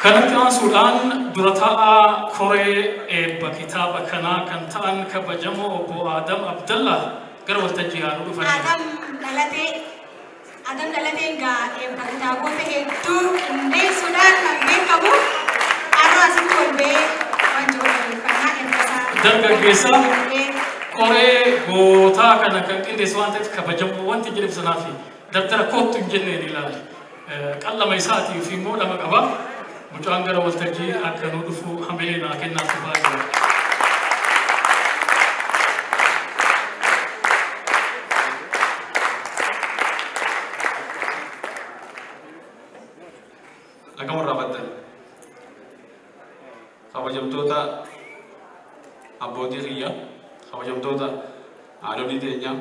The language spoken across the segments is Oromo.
كانت سودان درتا كوري بكتاب كنا كنتان كبجمو أبو آدم عبد الله قرب التجيان وفرق آدم دلتين قا بكتابه تهدو إني سودان من كبو أنا أسمع البي وانجو الفنا إنسان درجة جيسا كوري بوتا كنا كنتين دسوان كبجمو وانت جرب سنافي دكتور كوت جنة لله كلا ما يساتي في مولا مكبا مجانغرا والتجي أكنو دفو حملنا كنا سبايا أكمل رابطة خواجم توتا أبودي خيا خواجم توتا عالودي تيجا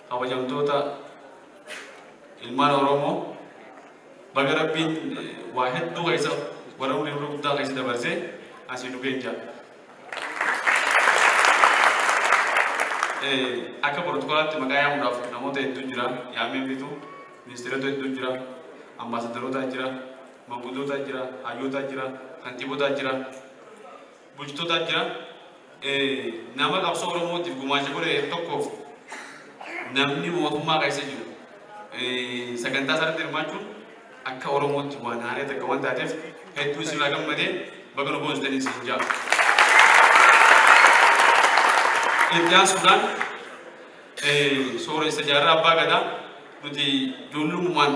خواجم توتا ilman oromo bagara bin wahid tu kaisa warau ni urut da kaisa dabarse asidu benja aka protocol te magaya mudaf namote tujra yame bitu ministre to tujra ambassador ta jira mabudo ta jira ayo ta jira kantibo ta jira bujto ta jira nama kapso oromo ti gumaje bore tokkof namni motuma kaisa jiru sagantaa sarratti hirmaachuun akka oromootti waan haaraa takka waan taateef hedduu si laa gammadee baga nu boonsitanii siin jaa. Itiyaan Sudaan sooressa jaarraa abbaa gadaa nuti ijoollummaan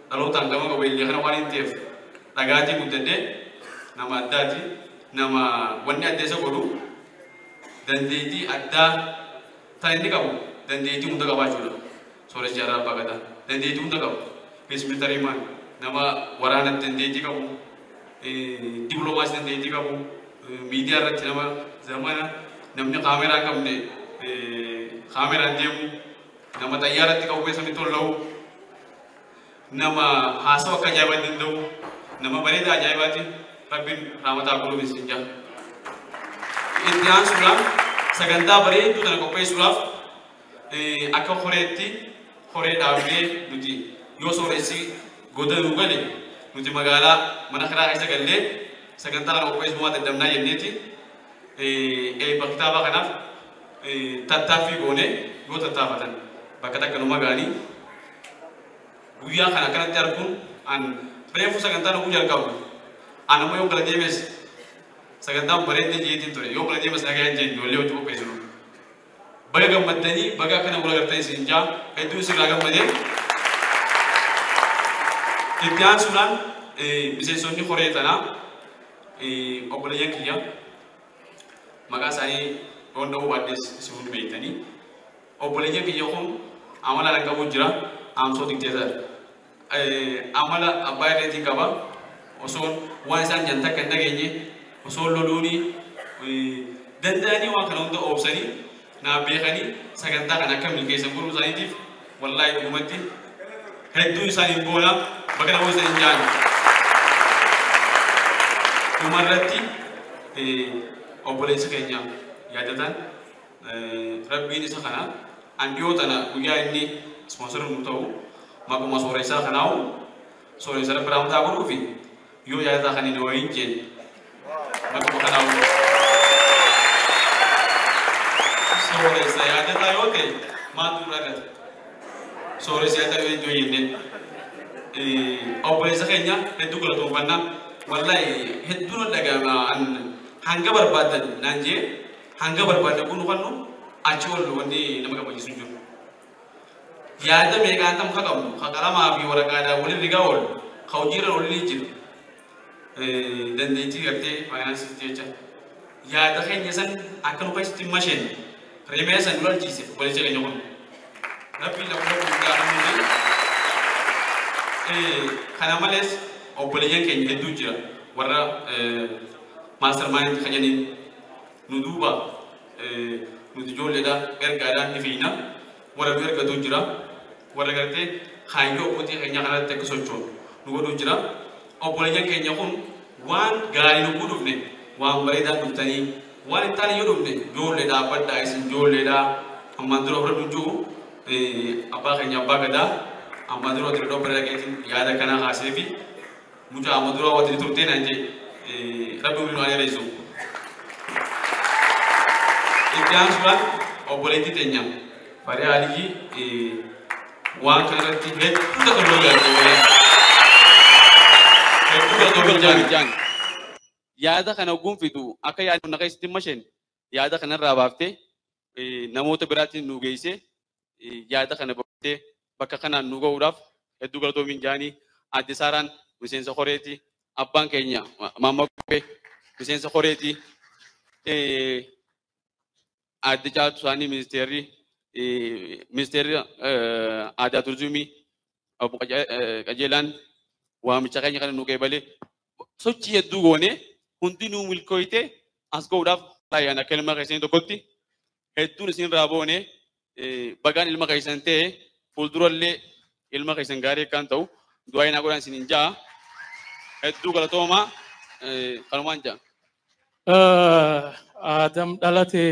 dhalootaan gama qabu illee kana waan hin ta'eef dhagaatii guddadhee nama addaati nama wanni addeessa godhu dandeettii addaa ta'e inni qabu dandeettii hunda qabaachuudha. Sooressa jaarraa abbaa gadaa dandeettii hunda qabu peesmilitarii maan nama waraana dandeettii qabu dippiloomaasii dandeettii qabu miidiyaa irratti nama zamana namni kaameraa hin qabne kaameraan deemu nama xayyaaratti qabu keessatti tol'u nama haasawa akka ajaa'ibaa danda'u nama bareeda ajaa'ibaati rabbiin raamataa godhuuf isin jaa. Itti aansuudhaan sagantaa bareedduu tana qopheessuudhaaf akka horeetti horee dhaabnee nuti yoo sooressi godhanuu gale nuti magaalaa mana karaa keessa gallee sagantaa kana qopheessuu waan dandamnaa jenneeti bakka kitaabaa kanaaf tattaaffii goonee yoo tattaafatan bakka takka nu magaanii guyyaa kana akkanatti arguun an reefu sagantaa nuguu jalqabu an ammoo yoo gala deemes sagantaan bareedee jeetiin ture yoo gala deemes nagaa hin jeen ijoollee hojii qopheessinu. Baga gammadanii baga kana wal agartanii isin jaa hedduu isin irraa gammadee itti aansuudhaan miseensonni horee tanaa obboleeyyan kiyya maqaa isaanii roonda'uu baaddees isin hundi beektanii obboleeyyan kiyya kun amala lan qabu jira aamsoo dikteetar amala abbaa irreetii qaba osoo waan isaan jan takka hin dhageenye osoo loluunii danda'anii waan kana hunda oobsanii naa beekanii sagantaa kana akka milkeessan godhuu isaaniitiif wallaahi dhugumatti hedduu isaaniin boona bakka namoota isaanii hin jaanne. Dhumarratti obboleessa keenya yaadatan rabbiin isa kana andiyoo tana guyyaa inni ispoonsarri nu ta'u maquma sooressaa kanaawu sooressa rabbi raamtaa godhuufi yoo yaadataa kan hin wayiin jeen maquma kanaawu. Sooressa yaadataa yoo ta'e maal dura gata sooressa yaadataa yoo jenneen obboleessa keenya hedduu galatoomfannaa wallahi hedduu nu dhaga'ama hanga barbaadan naan jee hanga barbaadan kun kannu achi ol wanni nama qabachiisu jiru. Yaada meeqaan tam qabnu qalamaa fi waraqaadhaan waliin rigaa oolu ka hojiirra waliin jiru dandeettii gartee faayinaansii jecha yaada keenya san akka nu keessatti masheen remee san dura jiise obboleessa keenya kun rabbiin lafa guddaa hamni kana malees obboleeyyan keenya hedduu jira warra mastermind kajaniin nu duuba nuti ijoolleedha ergaadhaan ni fiina warra nu ergatu jira warra gartee kaayyoo abbootii keenya kanatti akka sochoonu nu godhu jira obboleeyyan keenya kun waan gaarii nu godhufne waan bareedaa dhuftanii waan hin taane yoo dhufne ijoolleedha abbadhaa isin ijoolleedha ammaan dura horra nu jiru abbaa keenya abbaa gadaa ammaan dura tiree dhobbara dhageetiin yaada kanaa haasee fi mucha madura wati turte nanje rabbi min wani reso ikian suran oboleti tenya pare aligi wan kanati het tuta ko ya tuta ko jan yaada kana gunfitu akka yaada na kaysti mashen yaada kana rabafte namoota biraatiin nu geesse yaada kana boqottee bakka kanaan nu ga'uudhaaf hedduu galatoomin jaanii adde Saaraan miseensa koreeti abbaan keenya maamma Kophee miseensa koreeti adde Jaatu Saanii ministeerri aadaa turizimii obbo Qajeelaan waamicha keenya kana nu qeebalee sochii hedduu goone hundi nu milkooyte as ga'uudhaaf ayyaana kelma keessanii tokkotti hedduun isin raaboone bagaan ilma keessan ta'e fuuldurallee ilma keessan gaarii kan ta'u du'aa ina godhan isin jaa hedduu galatooma kanumaan jaa Adam dhalate